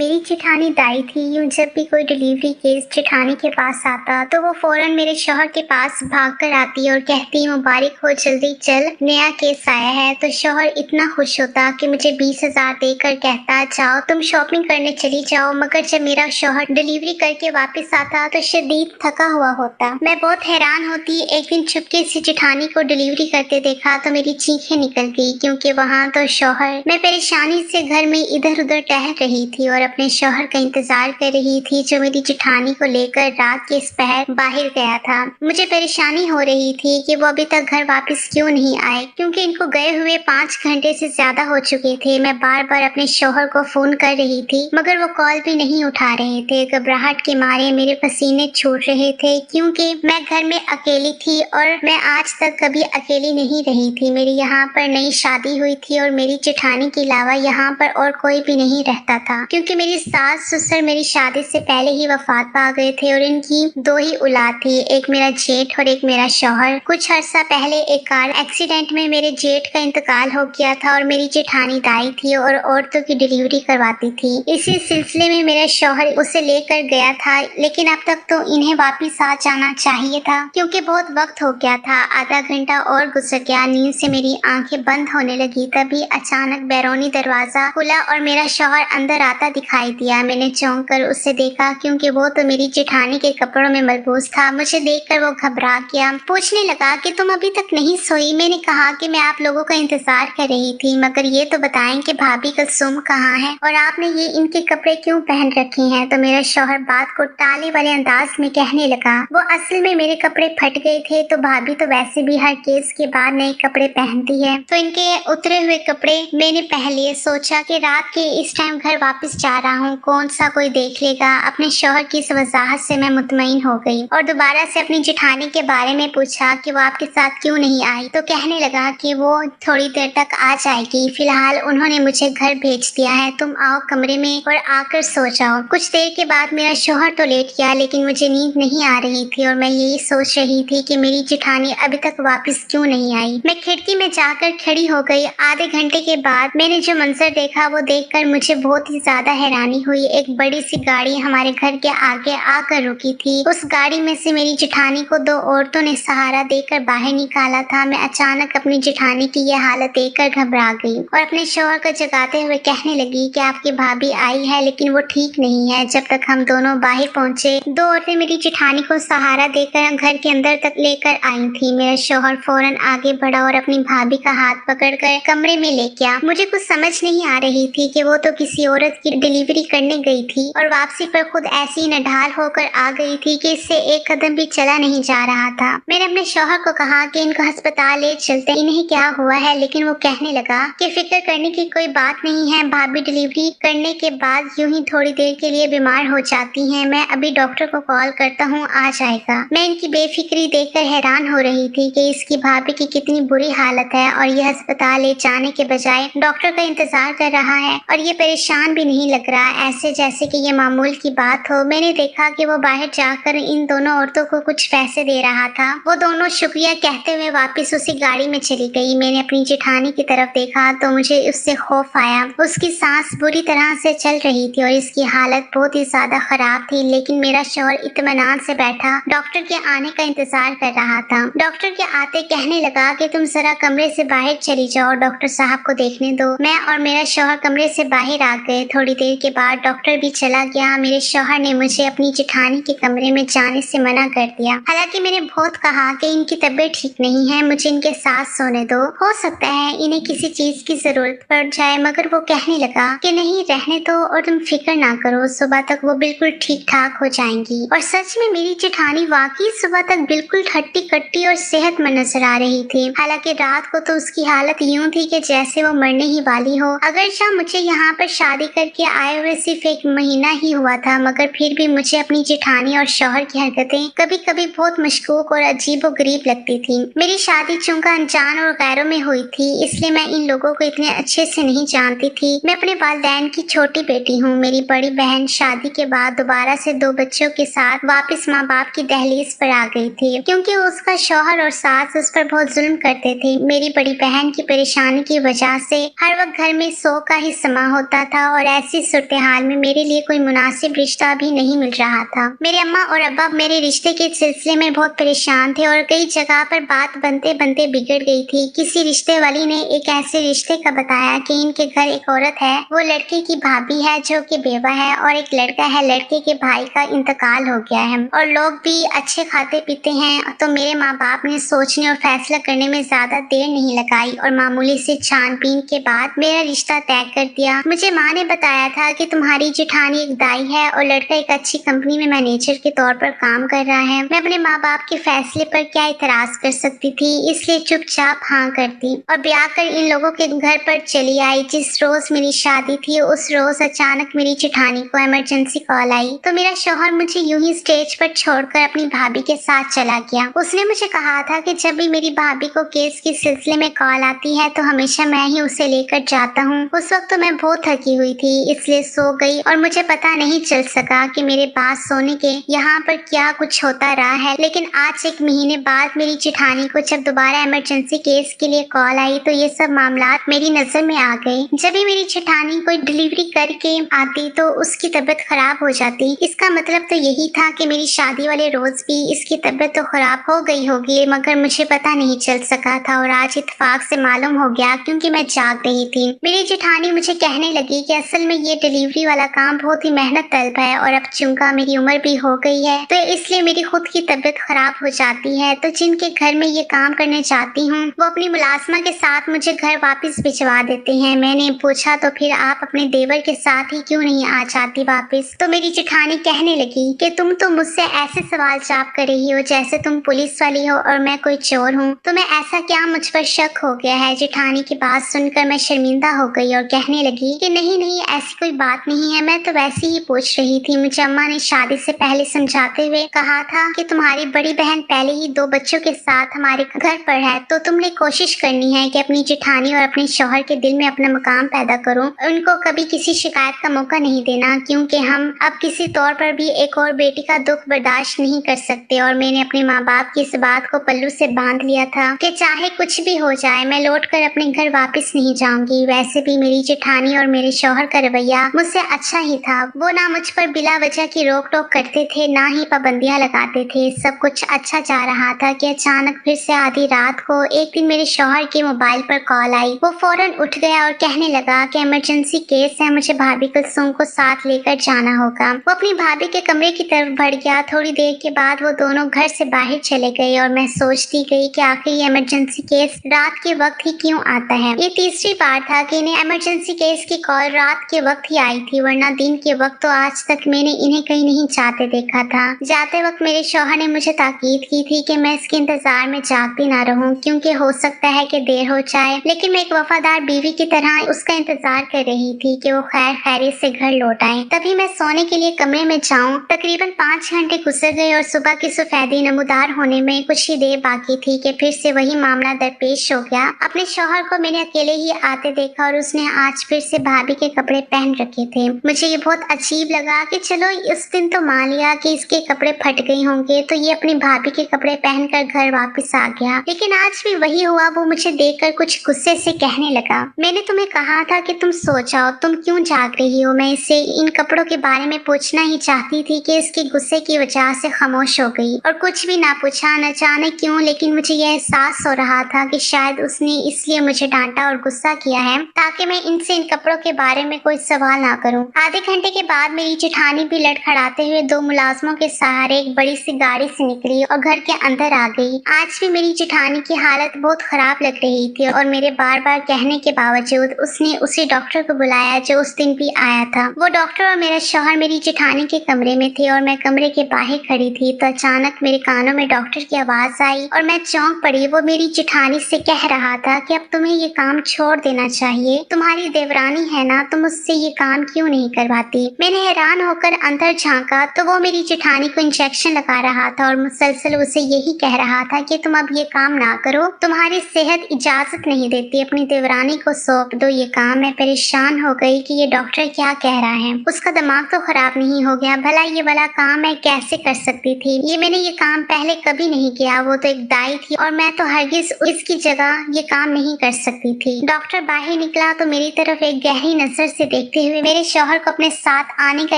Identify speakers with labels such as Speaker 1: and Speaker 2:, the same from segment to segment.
Speaker 1: मेरी जेठानी दाई थी। यूं जब भी कोई डिलीवरी केस जेठानी के पास आता तो वो फौरन मेरे शौहर के पास भाग कर आती और कहती मुबारक हो, जल्दी चल, नया केस आया है। तो शौहर इतना खुश होता कि मुझे 20,000 देकर कहता जाओ तुम शॉपिंग करने चली जाओ। मगर जब मेरा शौहर डिलीवरी करके वापस आता तो शदीद थका हुआ होता। मैं बहुत हैरान होती। एक दिन चुपके से जेठानी को डिलीवरी करते देखा तो मेरी चीखें निकल गई, क्योंकि वहाँ तो शौहर। मैं परेशानी से घर में इधर उधर टहल रही थी और अपने शौहर का इंतजार कर रही थी, जो मेरी जेठानी को लेकर रात के इस पहर बाहर गया था। मुझे परेशानी हो रही थी कि वो अभी तक घर वापस क्यों नहीं आए, क्योंकि इनको गए हुए 5 घंटे से ज्यादा हो चुके थे। मैं बार बार अपने शौहर को फोन कर रही थी मगर वो कॉल भी नहीं उठा रहे थे। घबराहट के मारे मेरे पसीने छूट रहे थे, क्योंकि मैं घर में अकेली थी और मैं आज तक कभी अकेली नहीं रही थी। मेरी यहाँ पर नई शादी हुई थी और मेरी जेठानी के अलावा यहाँ पर और कोई भी नहीं रहता था, क्योंकि मेरी सास ससुर मेरी शादी से पहले ही वफात पा गए थे और इनकी 2 ही औलाद थी, एक मेरा जेठ और एक मेरा शौहर। कुछ अर्सा पहले एक कार एक्सीडेंट में मेरे जेठ का इंतकाल हो गया था और मेरी जेठानी दाई थी और औरतों की डिलीवरी करवाती थी। इसी सिलसिले में मेरा शौहर उसे लेकर गया था, लेकिन अब तक तो इन्हें वापिस आ जाना चाहिए था, क्योंकि बहुत वक्त हो गया था। आधा घंटा और गुजर गया। नींद से मेरी आंखें बंद होने लगी, तभी अचानक बैरूनी दरवाजा खुला और मेरा शौहर अंदर आता दिखाई दिया। मैंने चौंक कर उसे देखा, क्योंकि वो तो मेरी जेठानी के कपड़ों में मलबूस था। मुझे देखकर वो घबरा गया, पूछने लगा कि तुम अभी तक नहीं सोई। मैंने कहा कि मैं आप लोगों का इंतजार कर रही थी, मगर ये तो बताएं कि भाभी कुलसुम कहाँ है और आपने ये इनके कपड़े क्यों पहन रखे हैं। तो मेरा शौहर बात को टाले वाले अंदाज में कहने लगा, वो असल में मेरे कपड़े फट गए थे, तो भाभी तो वैसे भी हर केस के बाद नए कपड़े पहनती है, तो इनके उतरे हुए कपड़े मैंने पहन लिए। सोचा कि रात के इस टाइम घर वापस जा रहा हूँ, कौन सा कोई देख लेगा। अपने शौहर की इस वजाहत से मैं मुतमईन हो गई और दोबारा से अपनी जेठानी के बारे में पूछा कि वो आपके साथ क्यों नहीं आई। तो कहने लगा कि वो थोड़ी देर तक आ जाएगी, फिलहाल उन्होंने मुझे घर भेज दिया है, तुम आओ कमरे में और आकर सो जाओ। कुछ देर के बाद मेरा शौहर तो लेट गया, लेकिन मुझे नींद नहीं आ रही थी और मैं यही सोच रही थी कि मेरी जेठानी अभी तक वापस क्यों नहीं आई। मैं खिड़की में जाकर खड़ी हो गई। आधे घंटे के बाद मैंने जो मंजर देखा वो देखकर मुझे बहुत ही ज्यादा हैरानी हुई। एक बड़ी सी गाड़ी हमारे घर के आगे आकर रुकी थी। उस गाड़ी में से मेरी जेठानी को 2 औरतों ने सहारा देकर बाहर निकाला था। मैं अचानक अपनी जेठानी की यह हालत देखकर घबरा गई और अपने शौहर को जगाते हुए कहने लगी कि आपकी भाभी आई है, लेकिन वो ठीक नहीं है। जब तक हम दोनों बाहर पहुंचे, 2 औरतें मेरी जेठानी को सहारा देकर घर के अंदर तक लेकर आई थी। मेरा शौहर फौरन आगे बढ़ा और अपनी भाभी का हाथ पकड़कर कमरे में ले गया। मुझे कुछ समझ नहीं आ रही थी कि वो तो किसी औरत की डिलीवरी करने गई थी और वापसी पर खुद ऐसी नढाल होकर आ गई थी कि इससे एक कदम भी चला नहीं जा रहा था। मैंने अपने शौहर को कहा कि इनको अस्पताल ले चलते, इन्हें क्या हुआ है, लेकिन वो कहने लगा कि फिक्र करने की कोई बात नहीं है, भाभी डिलीवरी करने के बाद यूं ही थोड़ी देर के लिए बीमार हो जाती हैं, मैं अभी डॉक्टर को कॉल करता हूँ, आ जाएगा। मैं इनकी बेफिक्री देखकर हैरान हो रही थी कि इसकी भाभी की कितनी बुरी हालत है और यह अस्पताल ले जाने के बजाय डॉक्टर का इंतजार कर रहा है और ये परेशान भी नहीं लग रहा, ऐसे जैसे कि ये मामूल की बात हो। मैंने देखा कि वो बाहर जाकर इन दोनों औरतों को कुछ पैसे दे रहा था। वो दोनों शुक्रिया कहते हुए वापस उसी गाड़ी में चली गई। मैंने अपनी जेठानी की तरफ देखा तो मुझे उससे खौफ आया। उसकी सांस बुरी तरह से चल रही थी और इसकी हालत बहुत ही ज्यादा खराब थी, लेकिन मेरा शौहर इत्मीनान से बैठा डॉक्टर के आने का इंतजार कर रहा था। डॉक्टर के आते कहने लगा कि तुम जरा कमरे से बाहर चली जाओ, डॉक्टर साहब को देखने दो। मैं और मेरा शौहर कमरे से बाहर आ गए। थोड़ी देर के बाद डॉक्टर भी चला गया। मेरे शौहर ने मुझे अपनी जेठानी के कमरे में जाने से मना कर दिया। हालांकि मैंने बहुत कहा कि इनकी तबीयत ठीक नहीं है, मुझे इनके साथ सोने दो, हो सकता है इन्हें किसी चीज की जरूरत पड़ जाए, मगर वो कहने लगा कि नहीं, रहने दो और तुम फिक्र ना करो, सुबह तक वो बिल्कुल ठीक ठाक हो जाएंगी। और सच में मेरी जेठानी वाकई सुबह तक बिल्कुल हट्टी कट्टी और सेहतमंद नजर आ रही थी। हालांकि रात को तो उसकी हालत यूं थी कि जैसे वो मरने ही वाली हो। अगरचा मुझे यहाँ पर शादी करके आए हुए सिर्फ 1 महीना ही हुआ था, मगर फिर भी मुझे अपनी जेठानी और शौहर की हरकतें कभी कभी बहुत मशकूक और अजीबो गरीब लगती थी। मेरी शादी चूंकि अनजान और गैरों में हुई थी, इसलिए मैं इन लोगों को इतने अच्छे से नहीं जानती थी। मैं अपने वालिदैन की छोटी बेटी हूँ। मेरी बड़ी बहन शादी के बाद दोबारा से 2 बच्चों के साथ वापस माँ बाप की दहलीज पर आ गई थी, क्योंकि उसका शौहर और सास उस पर बहुत जुल्म करते थे। मेरी बड़ी बहन की परेशानी की वजह से हर वक्त घर में 100 का ही समा होता था और ऐसी सूरत-ए-हाल में मेरे लिए कोई मुनासिब रिश्ता भी नहीं मिल रहा था। मेरे अम्मा और अब्बा मेरे रिश्ते के सिलसिले में बहुत परेशान थे और कई जगह पर बात बनते बनते बिगड़ गई थी। किसी रिश्ते वाली ने एक ऐसे रिश्ते का बताया कि इनके घर एक औरत है, वो लड़के की भाभी है जो कि बेवा है, और एक लड़का है, लड़के के भाई का इंतकाल हो गया है और लोग भी अच्छे खाते पीते हैं। तो मेरे माँ बाप ने सोचने और फैसला करने में ज्यादा देर नहीं लगाई और मामूली से छानबीन के बाद मेरा रिश्ता तय कर दिया। मुझे माँ ने बताया था कि तुम्हारी जेठानी एक दाई है और लड़का एक अच्छी कंपनी में मैनेजर के तौर पर काम कर रहा है। मैं अपने माँ बाप के फैसले पर क्या इतराज कर सकती थी, इसलिए चुपचाप हाँ करती और ब्याह कर इन लोगों के घर पर चली आई। जिस रोज मेरी शादी थी उस रोज अचानक मेरी जेठानी को इमरजेंसी कॉल आई तो मेरा शौहर मुझे यूं ही स्टेज पर छोड़कर अपनी भाभी के साथ चला गया। उसने मुझे कहा था कि जब भी मेरी भाभी को केस के सिलसिले में कॉल आती है तो हमेशा मैं ही उसे लेकर जाता हूँ। उस वक्त तो मैं बहुत थकी हुई थी इसलिए सो गई और मुझे पता नहीं चल सका कि मेरे पास सोने के यहाँ पर क्या कुछ होता रहा है। लेकिन आज एक महीने बाद मेरी जेठानी को जब दोबारा इमरजेंसी केस के लिए कॉल आई तो ये सब मामला मेरी नजर में आ गए। जब भी मेरी जेठानी कोई डिलीवरी करके आती तो उसकी तबीयत खराब हो जाती। इसका मतलब तो यही था कि मेरी शादी वाले रोज भी इसकी तबीयत तो खराब हो गई होगी, मगर मुझे पता नहीं चल सका था और आज इत्तेफाक से मालूम हो गया क्योंकि मैं जाग रही थी। मेरी जेठानी मुझे कहने लगी कि असल में ये डिलीवरी वाला काम बहुत ही मेहनत तलब है और अब चूंकि मेरी उम्र भी हो गई है तो इसलिए मेरी खुद की तबीयत खराब हो जाती है। तो जिनके घर में ये काम करने जाती हूँ वो अपनी मुलाजमा के साथ मुझे घर वापस भिजवा देते हैं। मैंने पूछा तो फिर आप अपने देवर के साथ ही क्यों नहीं आ जाती वापस? तो मेरी जेठानी कहने लगी कि तुम तो मुझसे ऐसे सवाल जवाब कर रही हो जैसे तुम पुलिस वाली हो और मैं कोई चोर हूँ। तो मैं ऐसा क्या मुझ पर शक हो गया है? जेठानी की बात सुनकर मैं शर्मिंदा हो गई और कहने लगी कि नहीं नहीं ऐसी कोई बात नहीं है, मैं तो वैसे ही पूछ रही थी। मुझे अम्मा ने शादी से पहले समझाते हुए कहा था कि तुम्हारी बड़ी बहन पहले ही 2 बच्चों के साथ हमारे घर पर है तो तुमने कोशिश करनी है कि अपनी जेठानी और अपने शौहर के दिल में अपना मकाम पैदा करो। उनको कभी किसी शिकायत का मौका नहीं देना क्योंकि हम अब किसी तौर पर भी एक और बेटी का दुख बर्दाश्त नहीं कर सकते। और मैंने अपने माँ बाप की इस बात को पल्लू से बांध लिया था कि चाहे कुछ भी हो जाए मैं लौटकर अपने घर वापस नहीं जाऊंगी। वैसे भी मेरी जेठानी और मेरे शौहर का रवैया मुझसे अच्छा ही था। वो ना मुझ पर बिला वजह की रोक टोक करते थे ना ही पाबंदियां लगाते थे। सब कुछ अच्छा जा रहा था कि अचानक फिर से आधी रात को एक दिन मेरे शौहर के मोबाइल पर कॉल आई। वो फौरन उठ गया और कहने लगा कि इमरजेंसी केस है, मुझे भाभी कुलसुम को साथ लेकर जाना होगा। वो अपनी भाभी के कमरे की तरफ बढ़ गया। थोड़ी देर के बाद वो दोनों घर से बाहर चले गए और मैं सोचती गई कि आखिर ये इमरजेंसी केस रात के वक्त ही क्यों आता है। ये तीसरी बार था कि इन्हें इमरजेंसी केस की कॉल रात के वक्त ही आई थी, वरना दिन के वक्त तो आज तक मैंने इन्हें कहीं नहीं जाते देखा था। जाते वक्त मेरे शौहर ने मुझे ताकीद की थी कि मैं इसके इंतजार में जागती ना रहूं क्योंकि हो सकता है कि देर हो जाए। लेकिन मैं एक वफादार बीवी की तरह उसका इंतजार कर रही थी कि वो खैर खैरियत से घर लौट आए तभी मैं सोने के लिए कमरे में जाऊं। तकरीबन 5 घंटे गुजर गए और सुबह की सफेदी नमूदार होने में कुछ ही देर बाकी थी कि फिर से वही मामला दरपेश हो गया। अपने शौहर को मैंने अकेले ही आते देखा और उसने आज फिर से भाभी के कपड़े पहन रखे थे। मुझे ये बहुत अजीब लगा कि चलो उस दिन तो मान लिया कि इसके कपड़े फट गए होंगे तो ये अपनी भाभी के कपड़े पहनकर घर वापस आ गया, लेकिन आज भी वही हुआ। वो मुझे देखकर कुछ गुस्से से कहने लगा, मैंने तुम्हें कहा था कि तुम सो जाओ, तुम क्यों जाग रही हो? मैं इससे इन कपड़ों के बारे में पूछना ही चाहती थी कि इसके गुस्से की वजह से खामोश हो गई और कुछ भी ना पूछा। न जाने क्यों लेकिन मुझे यह एहसास हो रहा था कि शायद उसने इसलिए मुझे डांटा और गुस्सा किया है ताकि मैं इनसे इन कपड़ों के बारे में कोई सवाल ना करूं। आधे घंटे के बाद मेरी जेठानी भी लड़खड़ाते हुए 2 मुलाजमों के सहारे एक बड़ी सी गाड़ी से निकली और घर के अंदर आ गई। आज भी मेरी जेठानी की हालत बहुत खराब लग रही थी और मेरे बार बार कहने के बावजूद उसने उसी डॉक्टर को बुलाया जो उस दिन भी आया था। वो डॉक्टर और मेरा शौहर मेरी जेठानी के कमरे में थे और मैं कमरे के बाहर खड़ी थी तो अचानक मेरे कानों में डॉक्टर की आवाज आई और मैं चौंक पड़ी। वो मेरी जेठानी से कह रहा था कि अब तुम्हें ये काम छोड़ देना चाहिए, तुम्हारी देवरानी है ना, तुम उससे ये काम क्यों नहीं करवाती। मैंने हैरान होकर अंदर झांका तो वो मेरी जेठानी को इंजेक्शन लगा रहा था और मुसलसल उसे यही कह रहा था कि तुम अब ये काम ना करो, तुम्हारी सेहत इजाजत नहीं देती, अपनी देवरानी को सौंप दो ये काम। मैं परेशान हो गई कि ये डॉक्टर क्या कह रहा है। उसका दिमाग तो खराब नहीं हो गया? भला ये वाला काम मैं कैसे कर सकती थी? मैंने ये काम पहले कभी नहीं किया। वो तो एक दाई थी और मैं तो हरगिज इसकी जगह ये काम नहीं कर सकती थी। डॉक्टर बाहर निकला तो मेरी तरफ एक गहरी नजर से देखकर देखते हुए मेरे शौहर को अपने साथ आने का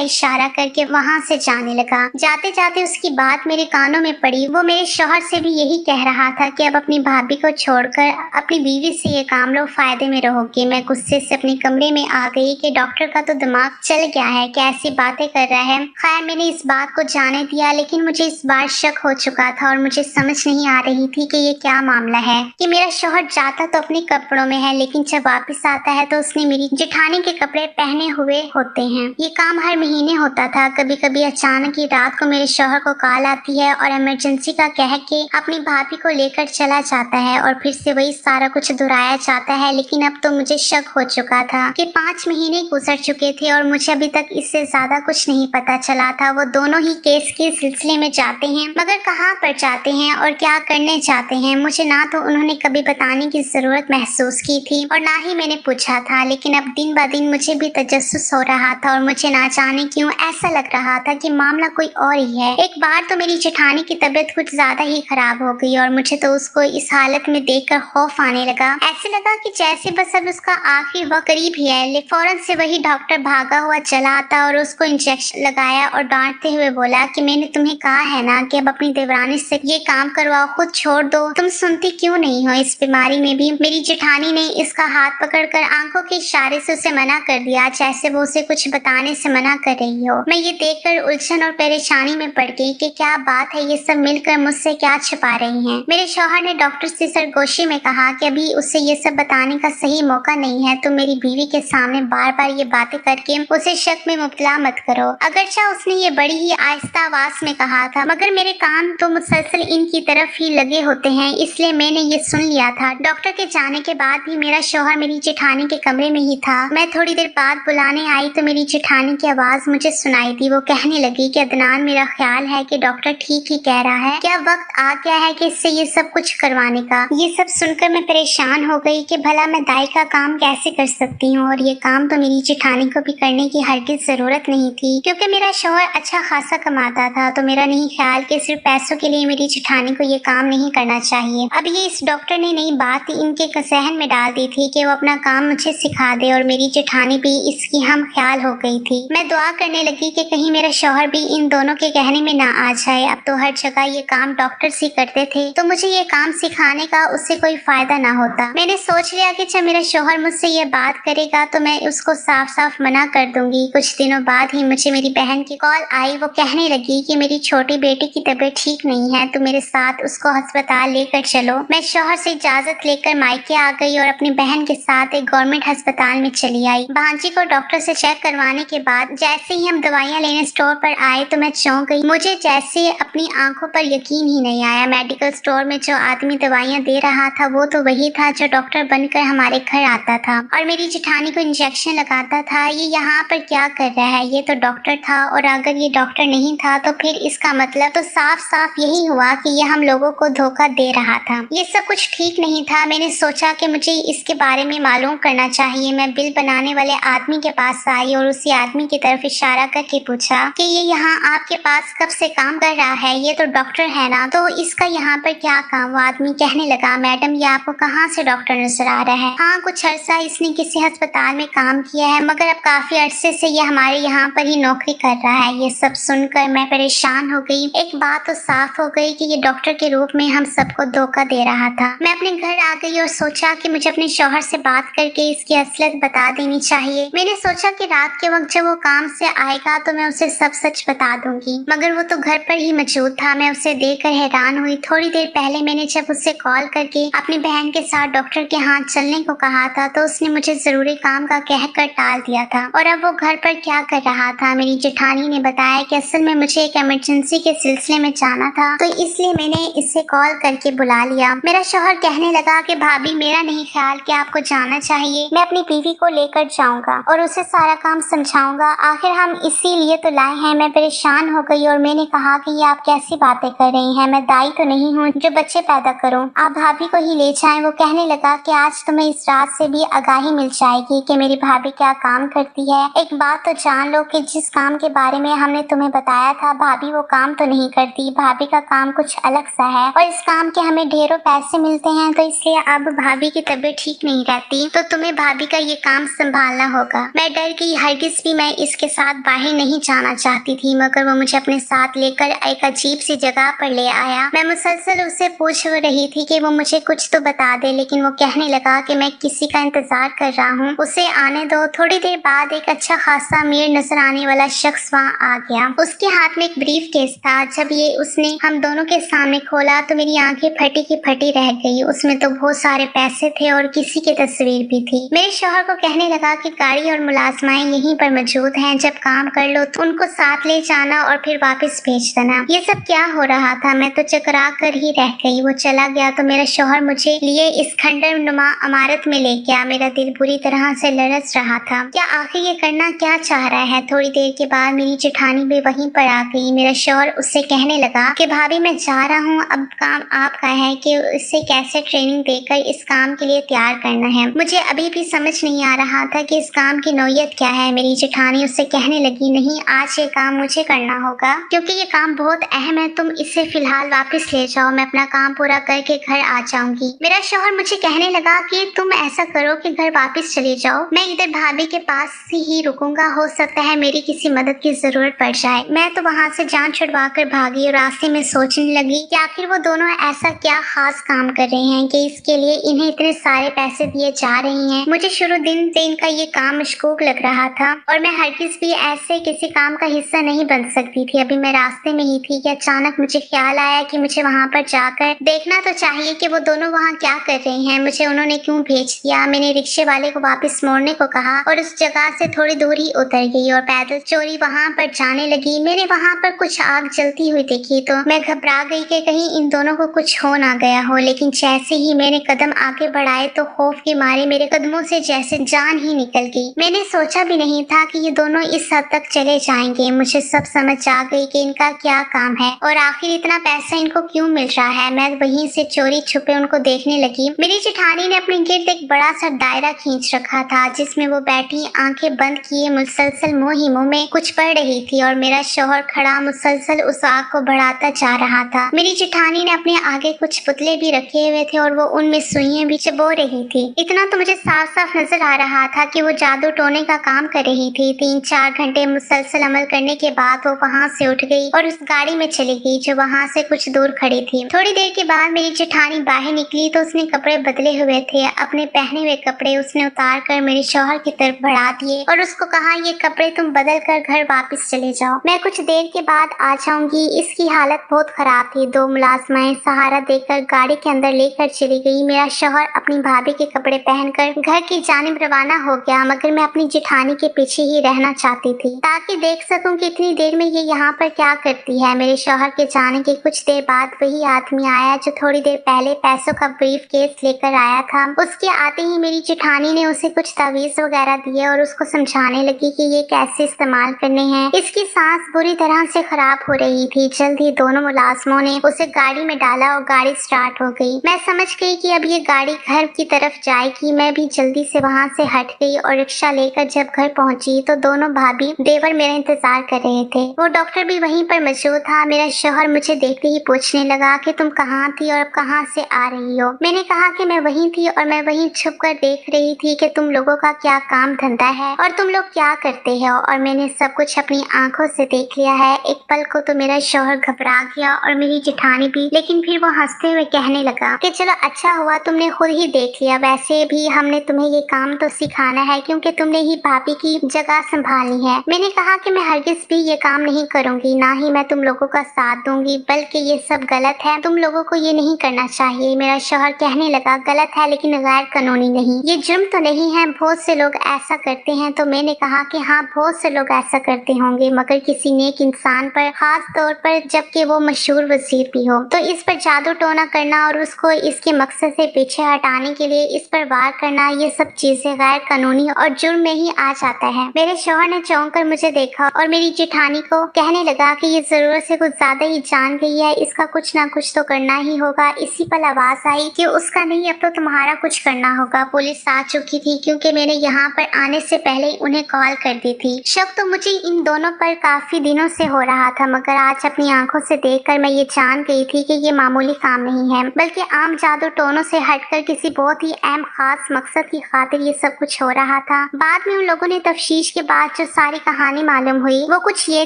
Speaker 1: इशारा करके वहाँ से जाने लगा। जाते जाते उसकी बात मेरे कानों में पड़ी। वो मेरे शौहर से भी यही कह रहा था कि अब अपनी भाभी को छोड़कर अपनी बीवी से ये काम लो, फायदे में रहोगे। मैं गुस्से से अपने कमरे में आ गई कि डॉक्टर का तो दिमाग चल गया है, कैसी बातें कर रहा है। खैर मैंने इस बात को जाने दिया, लेकिन मुझे इस बार शक हो चुका था और मुझे समझ नहीं आ रही थी कि ये क्या मामला है कि मेरा शौहर जाता तो अपने कपड़ों में है, लेकिन जब वापस आता है तो उसने मेरी जेठानी के कपड़े पहने हुए होते हैं। ये काम हर महीने होता था। कभी कभी अचानक ही रात को मेरे शौहर को कॉल आती है और इमरजेंसी का कह के अपनी भाभी को लेकर चला जाता है और फिर से वही सारा कुछ दोहराया जाता है। लेकिन अब तो मुझे शक हो चुका था कि 5 महीने गुजर चुके थे और मुझे अभी तक इससे ज्यादा कुछ नहीं पता चला था। वो दोनों ही केस के सिलसिले में जाते हैं, मगर कहाँ पर जाते हैं और क्या करने जाते हैं मुझे ना तो उन्होंने कभी बताने की जरूरत महसूस की थी और ना ही मैंने पूछा था। लेकिन अब दिन ब दिन मुझे भी तजस्सुस हो रहा था और मुझे ना जाने क्यों ऐसा लग रहा था कि मामला कोई और ही है। एक बार तो मेरी जेठानी की तबीयत कुछ ज्यादा ही खराब हो गई और मुझे तो उसको इस हालत में देखकर खौफ आने लगा। ऐसे लगा कि जैसे बस अब उसका आखिरी वक्त करीब ही है। फौरन से वही डॉक्टर भागा हुआ चला आता और उसको इंजेक्शन लगाया और डांटते हुए बोला कि मैंने तुम्हें कहा है ना कि अब अपनी देवरानी से ये काम करवाओ, खुद छोड़ दो, तुम सुनती क्यों नहीं हो। इस बीमारी में भी मेरी जेठानी ने इसका हाथ पकड़कर आंखों के इशारे से उसे मना कर दिया, जैसे वो उसे कुछ बताने से मना कर रही हो। मैं ये देखकर उलझन और परेशानी में पड़ गई कि क्या बात है, ये सब मिलकर मुझसे क्या छुपा रही हैं। मेरे शौहर ने डॉक्टर से सरगोशी में कहा कि अभी उसे ये सब बताने का सही मौका नहीं है। तुम मेरी बीवी के सामने बार बार ये बातें करके उसे शक में मुब्तला मत करो। अगरचा उसने ये बड़ी ही आहिस्ता आवाज में कहा था, मगर मेरे कान तो मुसलसल इनकी तरफ ही लगे होते हैं, इसलिए मैंने ये सुन लिया था। डॉक्टर के जाने के बाद भी मेरा शौहर मेरी जेठानी के कमरे में ही था। मैं थोड़ी देर बाद बुलाने आई तो मेरी जेठानी की आवाज मुझे सुनाई दी। वो कहने लगी कि अदनान, मेरा ख्याल है कि डॉक्टर ठीक ही कह रहा है, क्या वक्त आ गया है कि इससे ये सब कुछ करवाने का। ये सब सुनकर मैं परेशान हो गई कि भला मैं दाई का काम कैसे कर सकती हूँ, और ये काम तो मेरी जेठानी को भी करने की हरगिज जरूरत नहीं थी, क्योंकि मेरा शौहर अच्छा खासा कमाता था। तो मेरा नहीं ख्याल कि सिर्फ पैसों के लिए मेरी जेठानी को ये काम नहीं करना चाहिए। अब ये इस डॉक्टर ने नई बात इनके सहन में डाल दी थी कि वो अपना काम मुझे सिखा दे, और मेरी जेठानी भी इसकी हम ख्याल हो गई थी। मैं दुआ करने लगी कि कहीं मेरा शौहर भी इन दोनों के कहने में ना आ जाए। अब तो हर जगह ये काम डॉक्टर ही करते थे, तो मुझे ये काम सिखाने का उससे कोई फायदा ना होता। मैंने सोच लिया कि जब मेरा शौहर मुझसे ये बात करेगा तो मैं उसको साफ साफ मना कर दूंगी। कुछ दिनों बाद ही मुझे मेरी बहन की कॉल आई। वो कहने लगी कि मेरी छोटी बेटी की तबीयत ठीक नहीं है, तो मेरे साथ उसको अस्पताल लेकर चलो। मैं शौहर से इजाजत लेकर मायके आ गई और अपनी बहन के साथ एक गवर्नमेंट अस्पताल में चली आई। भांजी को डॉक्टर से चेक करवाने के बाद जैसे ही हम दवाइयाँ लेने स्टोर पर आए तो मैं चौंक गई। मुझे जैसे अपनी आंखों पर यकीन ही नहीं आया। मेडिकल स्टोर में जो आदमी दवाइयाँ दे रहा था वो तो वही था जो डॉक्टर बनकर हमारे घर आता था और मेरी जेठानी को इंजेक्शन लगाता था। ये यहाँ पर क्या कर रहा है? ये तो डॉक्टर था, और अगर ये डॉक्टर नहीं था तो फिर इसका मतलब तो साफ साफ यही हुआ कि ये हम लोगों को धोखा दे रहा था। ये सब कुछ ठीक नहीं था। मैंने सोचा कि मुझे इसके बारे में मालूम करना चाहिए। मैं बिल बनाने वाले आदमी के पास आई और उसी आदमी की तरफ इशारा करके पूछा कि ये यहाँ आपके पास कब से काम कर रहा है? ये तो डॉक्टर है ना, तो इसका यहाँ पर क्या काम? वो आदमी कहने लगा, मैडम ये आपको कहाँ से डॉक्टर नजर आ रहा है? हाँ, कुछ अरसा इसने किसी अस्पताल में काम किया है, मगर अब काफी अरसे से ये हमारे यहाँ पर ही नौकरी कर रहा है। ये सब सुनकर मैं परेशान हो गई। एक बात तो साफ हो गई कि ये डॉक्टर के रूप में हम सबको धोखा दे रहा था। मैं अपने घर आ गई और सोचा कि मुझे अपने शौहर से बात करके इसकी असलियत बता देनी चाहिए। मैंने सोचा कि रात के वक्त जब वो काम से आएगा तो मैं उसे सब सच बता दूंगी, मगर वो तो घर पर ही मौजूद था। मैं उसे देखकर हैरान हुई। थोड़ी देर पहले मैंने जब उससे कॉल करके अपनी बहन के साथ डॉक्टर के हाथ चलने को कहा था तो उसने मुझे जरूरी काम का कहकर टाल दिया था, और अब वो घर पर क्या कर रहा था? मेरी जेठानी ने बताया कि असल में मुझे एक इमरजेंसी के सिलसिले में जाना था, तो इसलिए मैंने इससे कॉल करके बुला लिया। मेरा शौहर कहने लगा कि भाभी, मेरा नहीं ख्याल कि आपको जाना चाहिए। मैं अपनी बीवी को लेकर जाऊंगा और उसे सारा काम समझाऊंगा। आखिर हम इसीलिए तो लाए हैं। मैं परेशान हो गई और मैंने कहा कि ये आप कैसी बातें कर रही हैं? मैं दाई तो नहीं हूँ जो बच्चे पैदा करूँ, आप भाभी को ही ले जाएं। वो कहने लगा कि आज तुम्हें इस रात से भी आगाही मिल जाएगी कि मेरी भाभी क्या काम करती है। एक बात तो जान लो कि जिस काम के बारे में हमने तुम्हें बताया था भाभी वो काम तो नहीं करती। भाभी का काम कुछ अलग सा है और इस काम के हमें ढेरों पैसे मिलते हैं, तो इसलिए अब भाभी की तबीयत ठीक नहीं रहती, तो तुम्हें भाभी का ये काम संभालना होगा। होगा। मैं डर गई, हरगिज भी मैं इसके साथ बाहर नहीं जाना चाहती थी, मगर वो मुझे अपने साथ लेकर एक अजीब सी जगह पर ले आया। मैं मुसलसल उससे पूछ रही थी कि वो मुझे कुछ तो बता दे, लेकिन वो कहने लगा कि मैं किसी का इंतजार कर रहा हूँ, उसे आने दो। थोड़ी देर बाद एक अच्छा खासा अमीर नजर आने वाला शख्स वहाँ आ गया। उसके हाथ में एक ब्रीफ केस था। जब ये उसने हम दोनों के सामने खोला तो मेरी आंखें फटी की फटी रह गई। उसमें तो बहुत सारे पैसे थे और किसी की तस्वीर भी थी। मेरे शौहर को कहने लगा कि गाड़ी और मुलाजमाएं यहीं पर मौजूद हैं, जब काम कर लो तो उनको साथ ले जाना और फिर वापस भेज देना। ये सब क्या हो रहा था? मैं तो चकरा कर ही रह गई। वो चला गया तो मेरा शौहर मुझे लिए इस खंडर नुमा इमारत में ले गया। मेरा दिल बुरी तरह से लरस रहा था। क्या आखिर ये करना क्या चाह रहा है? थोड़ी देर के बाद मेरी जेठानी भी वहीं पर आ गई। मेरा शौहर उससे कहने लगा कि भाभी मैं जा रहा हूँ, अब काम आपका है कि इससे कैसे ट्रेनिंग देकर इस काम के लिए तैयार करना है। मुझे अभी भी समझ नहीं आ रहा था कि इस काम की नौयत क्या है। मेरी जेठानी उससे कहने लगी, नहीं, आज ये काम मुझे करना होगा क्योंकि ये काम बहुत अहम है। तुम इसे फिलहाल वापस ले जाओ, मैं अपना काम पूरा करके घर आ जाऊंगी। मेरा शौहर मुझे कहने लगा कि तुम ऐसा करो कि घर वापस चले जाओ, मैं इधर भाभी के पास ही रुकूंगा, हो सकता है मेरी किसी मदद की जरूरत पड़ जाए। मैं तो वहाँ से जान छुड़वा कर भागी और रास्ते में सोचने लगी कि आखिर वो दोनों ऐसा क्या खास काम कर रहे हैं कि इसके लिए इन्हें इतने सारे पैसे दिए जा रहे हैं। मुझे शुरू दिन से इनका ये काम मशकूक लग रहा था और मैं हरगिज भी ऐसे किसी काम का हिस्सा नहीं बन सकती थी। अभी मैं रास्ते में ही थी कि अचानक मुझे ख्याल आया कि मुझे वहाँ पर जाकर देखना तो चाहिए कि वो दोनों वहाँ क्या कर रहे हैं। मुझे उन्होंने क्यों भेज दिया? मैंने रिक्शे वाले को वापस मोड़ने को कहा और उस जगह से थोड़ी दूर ही उतर गई और पैदल चोरी वहाँ पर जाने लगी। मैंने वहाँ पर कुछ आग जलती हुई देखी तो मैं घबरा गई कि कहीं इन दोनों को कुछ हो ना गया हो, लेकिन जैसे ही मैंने कदम आगे बढ़ाए तो खौफ के मारे मेरे कदमों से जैसे जान ही निकल गई। मैंने सोचा भी नहीं था कि ये दोनों इस हद तक चले जाएंगे। मुझे सब समझ आ गई कि इनका क्या काम है और आखिर इतना पैसा इनको क्यों मिल रहा है। मैं वहीं से चोरी छुपे उनको देखने लगी। मेरी जेठानी ने अपने गिर्द एक बड़ा सा दायरा खींच रखा था जिसमें वो बैठी आंखें बंद किए मुसलसल मुंह ही मुंह में कुछ पढ़ रही थी और मेरा शौहर खड़ा मुसलसल उस आग को बढ़ाता जा रहा था। मेरी जेठानी ने अपने आगे कुछ पुतले भी रखे हुए थे और वो उनमें सुइयां भी चबो रही थी। इतना तो मुझे साफ साफ नजर आ रहा था कि वो जादू टोने का काम कर रही थी। 3-4 घंटे मुसलसल अमल करने के बाद वो वहाँ से उठ गई और उस गाड़ी में चली गई जो वहाँ से कुछ दूर खड़ी थी। थोड़ी देर के बाद मेरी जेठानी बाहर निकली तो उसने कपड़े बदले हुए थे। अपने पहने हुए कपड़े उसने उतार कर मेरे शौहर की तरफ बढ़ा दिए और उसको कहा, ये कपड़े तुम बदल कर घर वापस चले जाओ, मैं कुछ देर के बाद आ जाऊंगी। इसकी हालत बहुत खराब थी। 2 मुलाजमाएं सहारा देकर गाड़ी के अंदर लेकर चली गई। मेरा शौहर अपनी भाभी के कपड़े पहनकर घर की जानिब रवाना हो गया, मगर मैं अपनी जेठानी के पीछे ही रहना चाहती थी ताकि देख सकूं कि इतनी देर में ये यहाँ पर क्या करती है। मेरे शौहर के जाने के कुछ देर बाद वही आदमी आया जो थोड़ी देर पहले पैसों का ब्रीफ केस लेकर आया था। उसके आते ही मेरी जेठानी ने उसे कुछ तावीज वगैरह दिए और उसको समझाने लगी कि ये कैसे इस्तेमाल करने हैं। इसकी सांस बुरी तरह से खराब हो रही थी। जल्द ही दोनों मुलाजमों ने उसे गाड़ी में डाला और गाड़ी स्टार्ट हो गई। मैं समझ गई कि अब ये गाड़ी घर की तरफ जाएगी। मैं भी जल्दी से वहाँ से हट गई और रिक्शा लेकर जब घर पहुंची तो दोनों भाभी देवर मेरा इंतजार कर रहे थे। वो डॉक्टर भी वहीं पर मौजूद था। मेरा शौहर मुझे देखते ही पूछने लगा कि तुम कहाँ थी और अब कहाँ से आ रही हो। मैंने कहा कि मैं वहीं थी और मैं वहीं छुप कर देख रही थी कि तुम लोगों का क्या काम धंधा है और तुम लोग क्या करते हो, और मैंने सब कुछ अपनी आंखों से देख लिया है। एक पल को तो मेरा शौहर घबरा गया और मेरी जेठानी भी, लेकिन फिर वो हंसते हुए कहने लगा कि चलो अच्छा हुआ तुमने खुद ही देख लिया, वैसे भी हमने तुम्हें ये काम तो सिखाना है क्योंकि तुमने ही भाभी की जगह संभाली है। मैंने कहा कि मैं हरगिज भी ये काम नहीं करूंगी, ना ही मैं तुम लोगों का साथ दूंगी, बल्कि ये सब गलत है, तुम लोगों को ये नहीं करना चाहिए। मेरा शौहर कहने लगा, गलत है लेकिन गैर कानूनी नहीं, ये जुर्म तो नहीं है, बहुत से लोग ऐसा करते हैं। तो मैंने कहा कि हाँ, बहुत से लोग ऐसा करते होंगे, मगर किसी नेक इंसान पर, खास तौर पर जबकि वो मशहूर वजीर भी हो, तो इस पर जादू टोना करना और उसको इसके मकसद से पीछे हटाने के लिए इस पर वार करना, ये सब चीजें गैर कानूनी और जुर्म में ही आ जाता है। मेरे शौहर ने चौंक कर मुझे देखा और मेरी जेठानी को कहने लगा कि ये जरूरत से कुछ ज्यादा ही जान गई है, इसका कुछ ना कुछ तो करना ही होगा। इसी पर आवाज आई कि उसका नहीं, अब तो तुम्हारा कुछ करना होगा। पुलिस आ चुकी थी क्योंकि मैंने यहाँ पर आने से पहले उन्हें कॉल कर दी थी। शक तो मुझे इन दोनों पर काफी दिनों से हो रहा था, मगर आज अपनी आंखों से देखकर मैं ये जान गई थी कि ये मामूली काम नहीं है, बल्कि आम जादू टोनों से हटकर किसी बहुत ही अहम खास मकसद की खातिर ये सब कुछ हो रहा था। था। बाद में उन लोगों ने तफ्तीश के बाद जो सारी कहानी मालूम हुई वो कुछ ये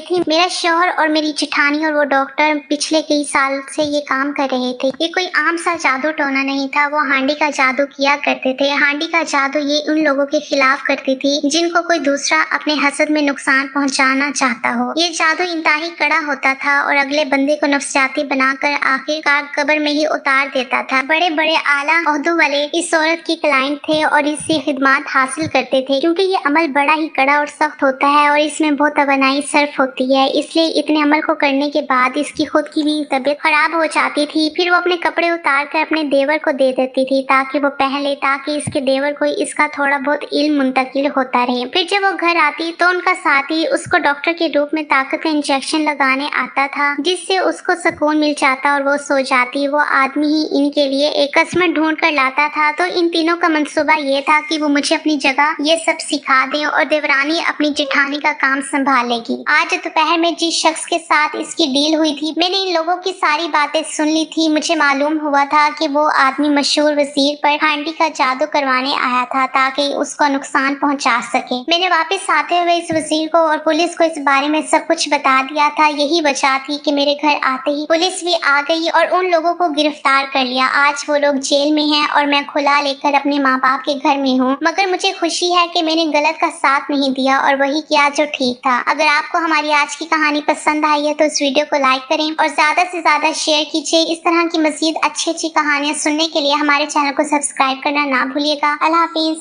Speaker 1: थी, मेरा शौहर और मेरी जेठानी और वो डॉक्टर पिछले कई साल से ये काम कर रहे थे। ये कोई आम सा जादू टोना नहीं था, वो हांडी का जादू किया करते थे। हांडी का जादू ये उन लोगों के खिलाफ करती थी जिनको कोई दूसरा अपने हसद में नुकसान पहुंचाना चाहता हो। ये जादू इंतहाई कड़ा होता था और अगले बंदे को नफसियाती बनाकर आखिरकार कब्र में ही उतार देता था। बड़े बड़े आला ओहदों वाले इस औरत की क्लाइंट थे और इससे खिदमत हासिल करते थे। क्योंकि ये अमल बड़ा ही कड़ा और सख्त होता है और इसमें बहुत तवानाई सर्फ होती है, इसलिए इतने अमल को करने के बाद इसकी खुद की भी तबीयत खराब हो जाती थी। फिर वो अपने कपड़े उतार कर अपने देवर को दे देती थी ताकि वो पहले, ताकि इसके देवर को इसका थोड़ा बहुत इल्म मुंतकिल होता रहे। फिर जब वो घर आती तो उनका साथी उसको डॉक्टर के रूप में ताकत का इंजेक्शन लगाने आता था, जिससे उसको सुकून मिल जाता और वो सो जाती। वो आदमी ही इनके लिए एक कस्टमर ढूंढ कर लाता था। तो इन तीनों का मंसूबा ये था कि वो मुझे अपनी जगह ये सब सिखा दे और देवरानी अपनी जेठानी का काम संभालेगी। आज दोपहर में जिस शख्स के साथ इसकी डील हुई थी, मैंने इन लोगों की सारी बातें सुन ली थी। मुझे मालूम हुआ था कि वो आदमी मशहूर वजीर पर हांडी का जादू करवाने आया था ताकि उसको नुकसान पहुंचा सके। मैंने वापस आते हुए इस वजीर को और पुलिस को इस बारे में सब कुछ बता दिया था। यही वजह थी कि मेरे घर आते ही पुलिस भी आ गई और उन लोगों को गिरफ्तार कर लिया। आज वो लोग जेल में हैं और मैं खुला लेकर अपने माँ बाप के घर में हूँ। मगर मुझे खुशी है कि मैंने गलत का साथ नहीं दिया और वही किया जो ठीक था। अगर आपको हमारी आज की कहानी पसंद आई है तो इस वीडियो को लाइक करें और ज्यादा से ज्यादा शेयर कीजिए। इस तरह की मजीद अच्छी अच्छी कहानियाँ सुनने के लिए हमारे चैनल को सब्सक्राइब करना ना भूलिएगा। अल्लाह हाफिज।